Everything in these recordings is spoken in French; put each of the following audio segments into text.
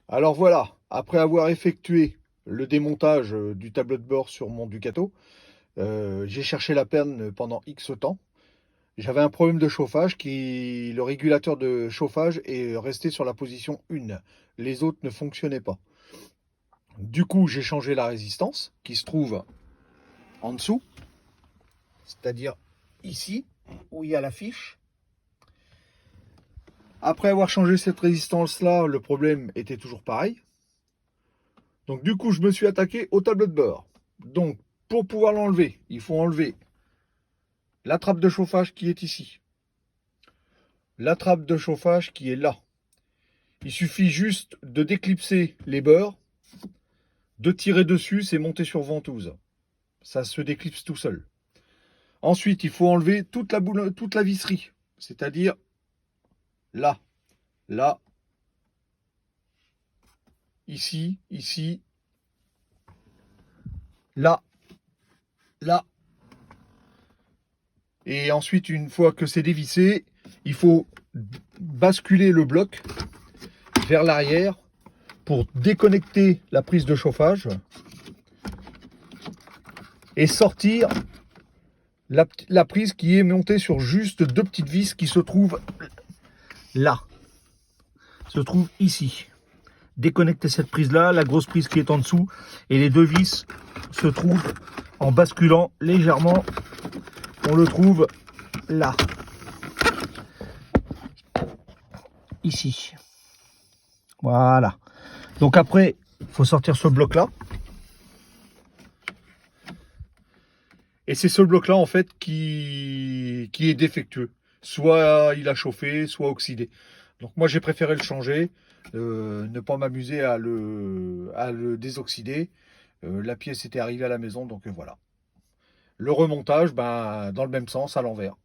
Alors voilà, après avoir effectué le démontage du tableau de bord sur mon Ducato, j'ai cherché la panne pendant X temps. J'avais un problème de chauffage le régulateur de chauffage est resté sur la position 1. Les autres ne fonctionnaient pas. Du coup, j'ai changé la résistance qui se trouve en dessous, c'est-à-dire ici où il y a la fiche. Après avoir changé cette résistance-là, le problème était toujours pareil. Donc du coup, je me suis attaqué au tableau de bord. Donc pour pouvoir l'enlever, il faut enlever la trappe de chauffage qui est ici. La trappe de chauffage qui est là. Il suffit juste de déclipser les bords, de tirer dessus, c'est monté sur ventouse. Ça se déclipse tout seul. Ensuite, il faut enlever toute la visserie, c'est-à-dire là, là, ici, ici, là, là. Et ensuite, une fois que c'est dévissé, il faut basculer le bloc vers l'arrière pour déconnecter la prise de chauffage et sortir la prise qui est montée sur juste deux petites vis qui se trouvent là, se trouvent ici. Déconnecter cette prise là, la grosse prise qui est en dessous, et les deux vis se trouvent en basculant légèrement, on le trouve là, ici. Voilà. Donc après, il faut sortir ce bloc là. Et c'est ce bloc là en fait qui est défectueux. Soit il a chauffé, soit oxydé. Donc moi j'ai préféré le changer, ne pas m'amuser à le désoxyder. La pièce était arrivée à la maison, donc voilà. Le remontage, ben, dans le même sens, à l'envers.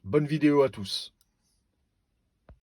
Bonne vidéo à tous.